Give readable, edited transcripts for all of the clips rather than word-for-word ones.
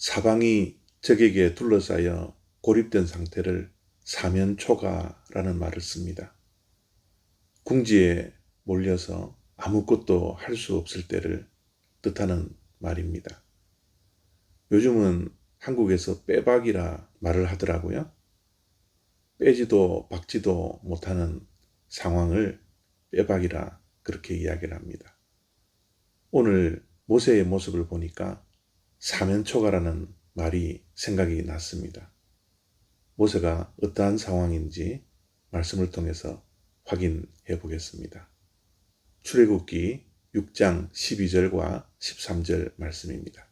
사방이 적에게 둘러싸여 고립된 상태를 사면초가라는 말을 씁니다. 궁지에 몰려서 아무것도 할 수 없을 때를 뜻하는 말입니다. 요즘은 한국에서 빼박이라 말을 하더라고요. 빼지도 박지도 못하는 상황을 빼박이라 그렇게 이야기를 합니다. 오늘 모세의 모습을 보니까 사면초가라는 말이 생각이 났습니다. 모세가 어떠한 상황인지 말씀을 통해서 확인해 보겠습니다. 출애굽기 6장 12절과 13절 말씀입니다.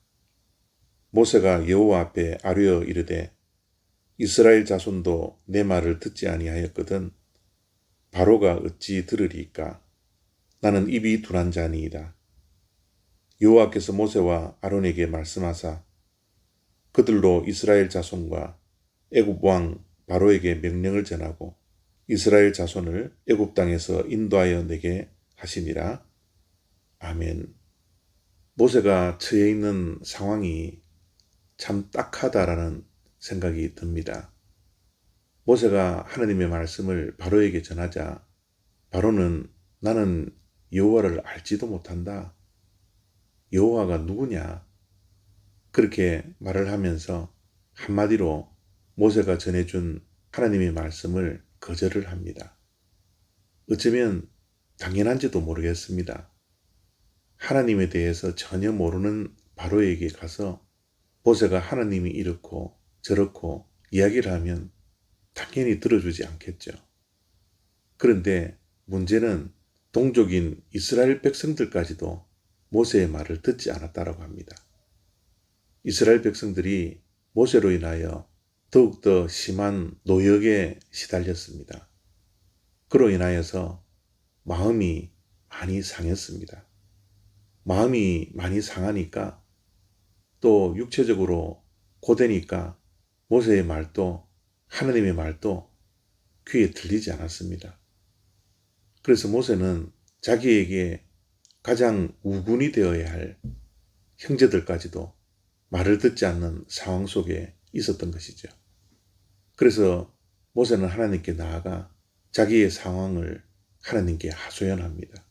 모세가 여호와 앞에 아뢰어 이르되 이스라엘 자손도 내 말을 듣지 아니하였거든 바로가 어찌 들으리까? 나는 입이 둔한 자니이다. 여호와께서 모세와 아론에게 말씀하사 그들로 이스라엘 자손과 애굽 왕 바로에게 명령을 전하고 이스라엘 자손을 애굽 땅에서 인도하여 내게 하시니라. 아멘. 모세가 처해 있는 상황이 참 딱하다라는 생각이 듭니다. 모세가 하나님의 말씀을 바로에게 전하자 바로는 나는 여호와를 알지도 못한다. 여호와가 누구냐? 그렇게 말을 하면서 한마디로 모세가 전해준 하나님의 말씀을 거절을 합니다. 어쩌면 당연한지도 모르겠습니다. 하나님에 대해서 전혀 모르는 바로에게 가서 모세가 하나님이 이렇고 저렇고 이야기를 하면 당연히 들어주지 않겠죠. 그런데 문제는 동족인 이스라엘 백성들까지도 모세의 말을 듣지 않았다고 합니다. 이스라엘 백성들이 모세로 인하여 더욱더 심한 노역에 시달렸습니다. 그로 인하여서 마음이 많이 상했습니다. 마음이 많이 상하니까 또 육체적으로 고되니까 모세의 말도 하나님의 말도 귀에 들리지 않았습니다. 그래서 모세는 자기에게 가장 우군이 되어야 할 형제들까지도 말을 듣지 않는 상황 속에 있었던 것이죠. 그래서 모세는 하나님께 나아가 자기의 상황을 하나님께 하소연합니다.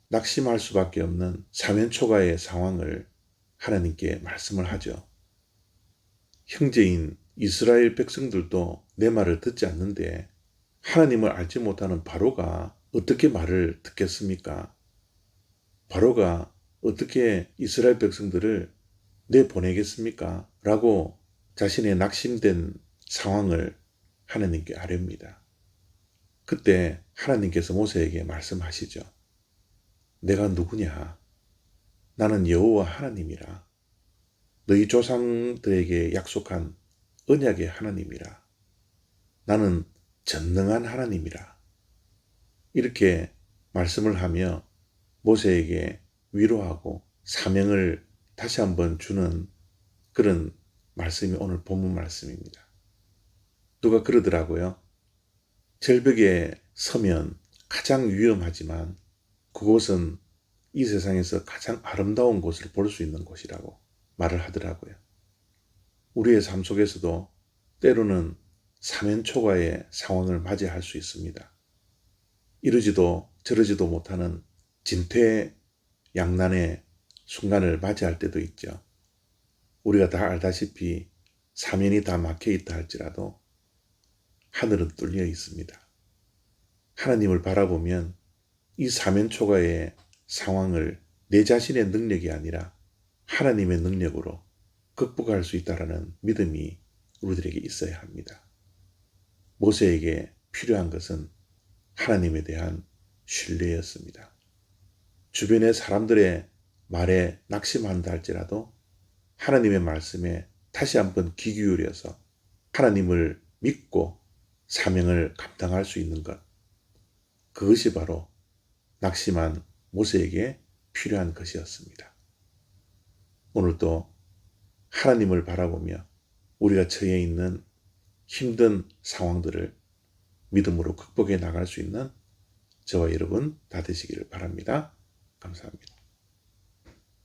낙심할 수밖에 없는 사면초가의 상황을 하나님께 말씀을 하죠. 형제인 이스라엘 백성들도 내 말을 듣지 않는데 하나님을 알지 못하는 바로가 어떻게 말을 듣겠습니까? 바로가 어떻게 이스라엘 백성들을 내보내겠습니까? 라고 자신의 낙심된 상황을 하나님께 아뢰입니다. 그때 하나님께서 모세에게 말씀하시죠. 내가 누구냐? 나는 여호와 하나님이라. 너희 조상들에게 약속한 언약의 하나님이라. 나는 전능한 하나님이라. 이렇게 말씀을 하며 모세에게 위로하고 사명을 다시 한번 주는 그런 말씀이 오늘 본문 말씀입니다. 누가 그러더라고요. 절벽에 서면 가장 위험하지만 그곳은 이 세상에서 가장 아름다운 곳을 볼 수 있는 곳이라고 말을 하더라고요. 우리의 삶 속에서도 때로는 사면초가의 상황을 맞이할 수 있습니다. 이러지도 저러지도 못하는 진퇴양난의 순간을 맞이할 때도 있죠. 우리가 다 알다시피 사면이 다 막혀 있다 할지라도 하늘은 뚫려 있습니다. 하나님을 바라보면 이 사면초가의 상황을 내 자신의 능력이 아니라 하나님의 능력으로 극복할 수 있다는 믿음이 우리들에게 있어야 합니다. 모세에게 필요한 것은 하나님에 대한 신뢰였습니다. 주변의 사람들의 말에 낙심한다 할지라도 하나님의 말씀에 다시 한번 귀 기울여서 하나님을 믿고 사명을 감당할 수 있는 것, 그것이 바로 낙심한 모세에게 필요한 것이었습니다. 오늘도 하나님을 바라보며 우리가 처해 있는 힘든 상황들을 믿음으로 극복해 나갈 수 있는 저와 여러분 다 되시기를 바랍니다. 감사합니다.